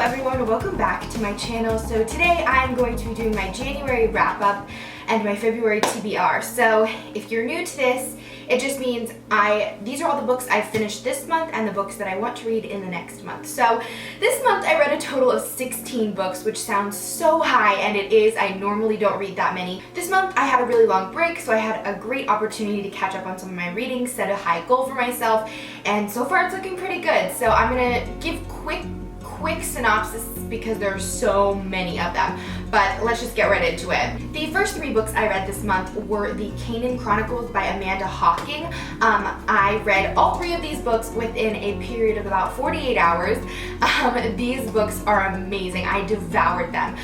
everyone, welcome back to my channel. So today I'm going to be doing my January wrap up and my February TBR. So if you're new to this, it just means these are all the books I've finished this month and the books that I want to read in the next month. So this month I read a total of 16 books, which sounds so high, and it is. I normally don't read that many. This month I had a really long break, so I had a great opportunity to catch up on some of my reading, set a high goal for myself, and so far it's looking pretty good. So I'm gonna give quick synopsis because there are so many of them, but let's just get right into it. The first three books I read this month were the Canon Chronicles by Amanda Hocking. I read all three of these books within a period of about 48 hours. These books are amazing. I devoured them.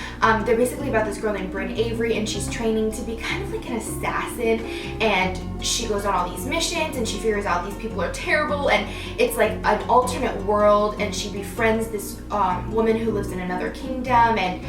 They're basically about this girl named Bryn Avery, and she's training to be kind of like an assassin, and she goes on all these missions and she figures out these people are terrible, and it's like an alternate world, and she befriends this woman who lives in another kingdom, and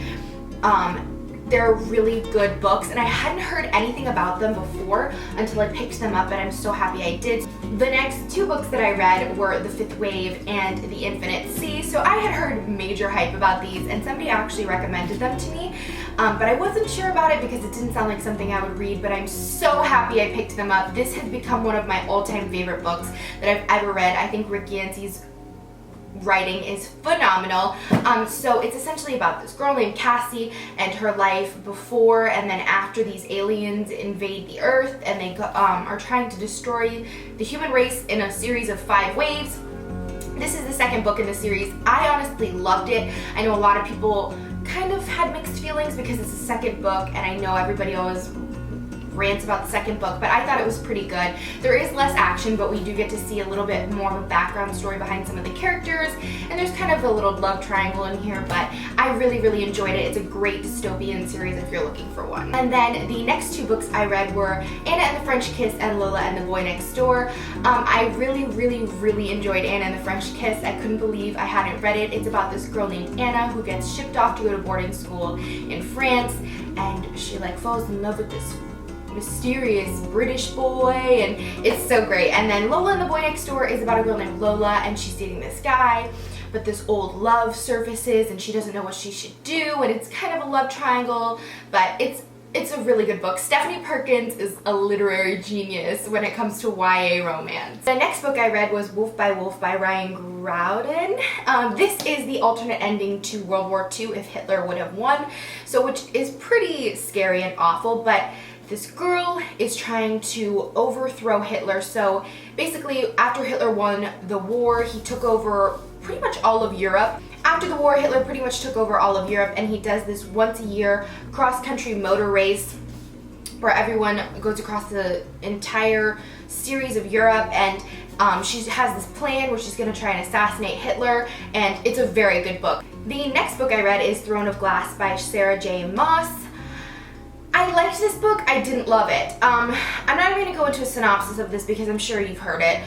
they're really good books, and I hadn't heard anything about them before until I picked them up, and I'm so happy I did. The next two books that I read were The Fifth Wave and The Infinite Sea. So I had heard major hype about these, and somebody actually recommended them to me, but I wasn't sure about it because it didn't sound like something I would read, but I'm so happy I picked them up. This has become one of my all-time favorite books that I've ever read. I think Rick Yancey's writing is phenomenal. So it's essentially about this girl named Cassie and her life before and then after these aliens invade the earth, and they are trying to destroy the human race in a series of 5 waves. This is the second book in the series. I honestly loved it. I know a lot of people kind of had mixed feelings because it's the second book, and I know everybody always rants about the second book, but I thought it was pretty good. There is less action, but we do get to see a little bit more of a background story behind some of the characters, and there's kind of a little love triangle in here, but I really enjoyed it. It's a great dystopian series if you're looking for one. And then the next two books I read were Anna and the French Kiss and Lola and the Boy Next Door. I really enjoyed Anna and the French Kiss. I couldn't believe I hadn't read it. It's about this girl named Anna who gets shipped off to go to boarding school in France, and she falls in love with this mysterious British boy, and it's so great. And then Lola and the Boy Next Door is about a girl named Lola, and she's dating this guy, but this old love surfaces and she doesn't know what she should do, and it's kind of a love triangle, but it's a really good book. Stephanie Perkins is a literary genius when it comes to YA romance. The next book I read was Wolf by Ryan Groudon. This is the alternate ending to World War II if Hitler would have won, so which is pretty scary and awful, but this girl is trying to overthrow Hitler. So basically, after Hitler won the war, he took over pretty much all of Europe. After the war, Hitler pretty much took over all of Europe, and he does this once a year cross-country motor race where everyone goes across the entire series of Europe, and she has this plan where she's going to try and assassinate Hitler, and it's a very good book. The next book I read is Throne of Glass by Sarah J. Maas. I liked this book. I didn't love it. I'm not even going to go into a synopsis of this because I'm sure you've heard it.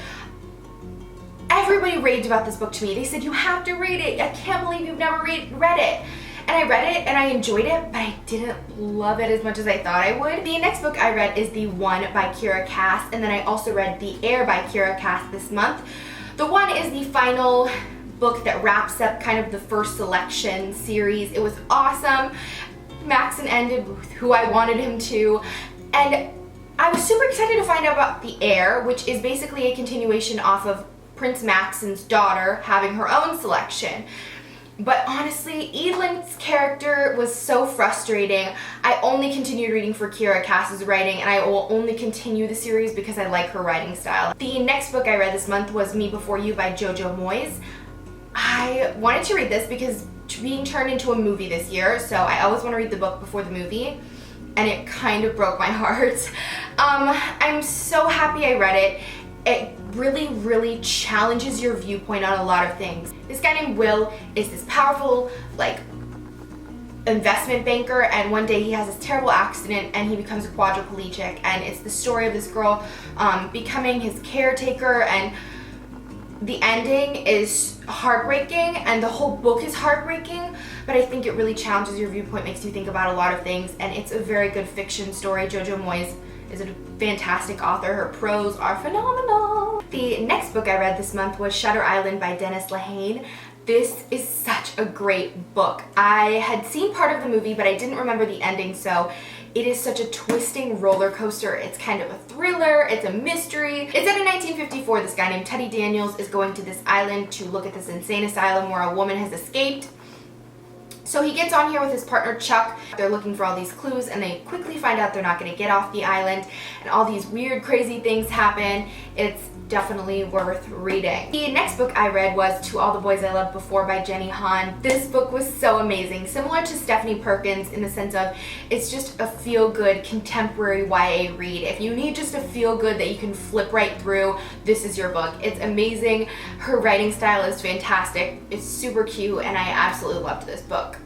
Everybody raved about this book to me. They said, you have to read it. I can't believe you've never read it. And I read it and I enjoyed it, but I didn't love it as much as I thought I would. The next book I read is The One by Kira Cass, and then I also read The Air by Kira Cass this month. The One is the final book that wraps up kind of the first selection series. It was awesome. Maxon ended with who I wanted him to, and I was super excited to find out about The Heir, which is basically a continuation off of Prince Maxon's daughter having her own selection. But honestly, Evelyn's character was so frustrating. I only continued reading for Kira Cass's writing, and I will only continue the series because I like her writing style. The next book I read this month was Me Before You by Jojo Moyes. I wanted to read this because being turned into a movie this year, so I always want to read the book before the movie, and it kind of broke my heart. I'm so happy I read it. It really challenges your viewpoint on a lot of things. This guy named Will is this powerful, investment banker, and one day he has this terrible accident and he becomes a quadriplegic, and it's the story of this girl becoming his caretaker, and the ending is heartbreaking, and the whole book is heartbreaking, but I think it really challenges your viewpoint, makes you think about a lot of things, and it's a very good fiction story. Jojo Moyes is a fantastic author. Her prose are phenomenal. The next book I read this month was Shutter Island by Dennis Lehane. This is such a great book. I had seen part of the movie, but I didn't remember the ending, so it is such a twisting roller coaster. It's kind of a thriller, it's a mystery. It's set in 1954. This guy named Teddy Daniels is going to this island to look at this insane asylum where a woman has escaped. So he gets on here with his partner Chuck. They're looking for all these clues and they quickly find out they're not going to get off the island and all these weird, crazy things happen. It's definitely worth reading. The next book I read was To All the Boys I Loved Before by Jenny Han. This book was so amazing, similar to Stephanie Perkins in the sense of it's just a feel-good contemporary YA read. If you need just a feel-good that you can flip right through, this is your book. It's amazing. Her writing style is fantastic. It's super cute and I absolutely loved this book.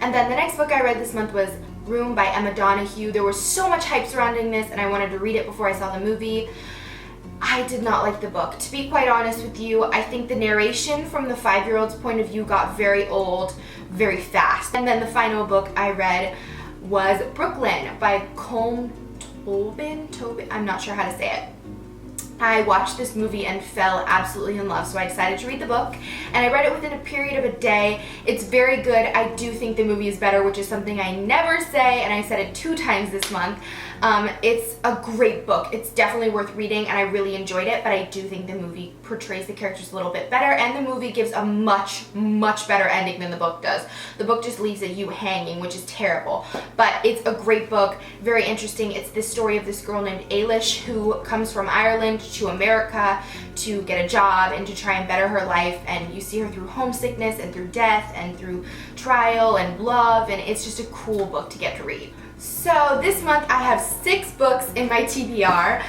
And then the next book I read this month was Room by Emma Donoghue. There was so much hype surrounding this and I wanted to read it before I saw the movie. I did not like the book. To be quite honest with you, I think the narration from the 5-year-old's point of view got very old very fast. And then the final book I read was Brooklyn by Colm Tobin? I'm not sure how to say it. I watched this movie and fell absolutely in love, so I decided to read the book, and I read it within a period of a day. It's very good. I do think the movie is better, which is something I never say, and I said it 2 times this month. It's a great book. It's definitely worth reading, and I really enjoyed it, but I do think the movie portrays the characters a little bit better, and the movie gives a much, much better ending than the book does. The book just leaves you hanging, which is terrible, but it's a great book, very interesting. It's the story of this girl named Ailish who comes from Ireland to America to get a job and to try and better her life, and you see her through homesickness and through death and through trial and love, and it's just a cool book to get to read. So this month I have 6 books in my TBR.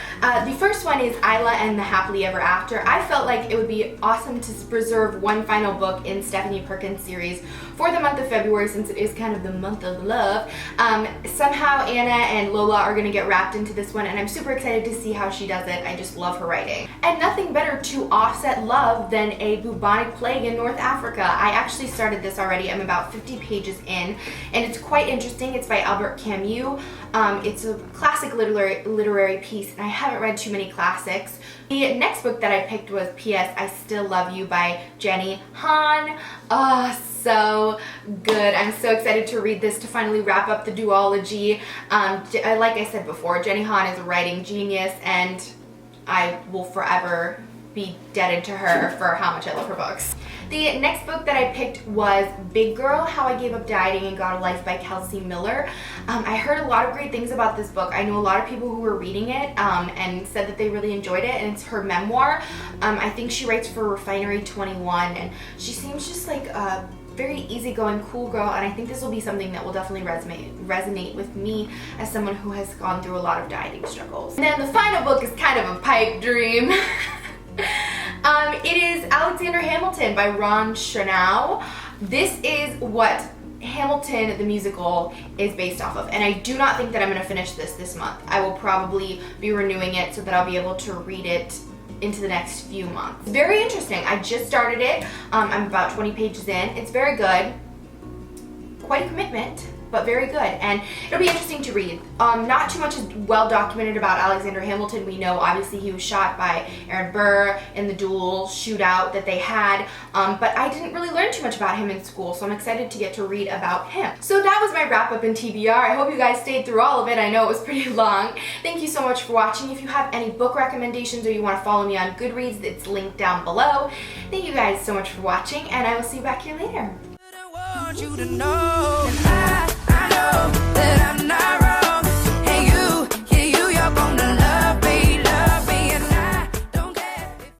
The first one is Isla and the Happily Ever After. I felt like it would be awesome to preserve one final book in Stephanie Perkins' series for the month of February, since it is kind of the month of love. Somehow Anna and Lola are going to get wrapped into this one, and I'm super excited to see how she does it. I just love her writing. And nothing better to offset love than a bubonic plague in North Africa. I actually started this already. I'm about 50 pages in, and it's quite interesting. It's by Albert Camus. It's a classic literary piece, and I haven't read too many classics. The next book that I picked was P.S. I Still Love You by Jenny Han. Oh, so good. I'm so excited to read this, to finally wrap up the duology. Like I said before, Jenny Han is a writing genius, and I will forever be indebted to her for how much I love her books. The next book that I picked was Big Girl, How I Gave Up Dieting and Got a Life by Kelsey Miller. I heard a lot of great things about this book. I know a lot of people who were reading it and said that they really enjoyed it, and it's her memoir. I think she writes for Refinery 21, and she seems just like a very easygoing, cool girl, and I think this will be something that will definitely resonate with me as someone who has gone through a lot of dieting struggles. And then the final book is kind of a pipe dream. It is Alexander Hamilton by Ron Chernow. This is what Hamilton the musical is based off of, and I do not think that I'm going to finish this month. I will probably be renewing it so that I'll be able to read it into the next few months. Very interesting. I just started it. I'm about 20 pages in. It's very good. Quite a commitment, but very good, and it'll be interesting to read. Not too much is well documented about Alexander Hamilton. We know obviously he was shot by Aaron Burr in the duel shootout that they had, but I didn't really learn too much about him in school, so I'm excited to get to read about him. So that was my wrap up in TBR. I hope you guys stayed through all of it. I know it was pretty long. Thank you so much for watching. If you have any book recommendations or you want to follow me on Goodreads, it's linked down below. Thank you guys so much for watching, and I will see you back here later. I want you to know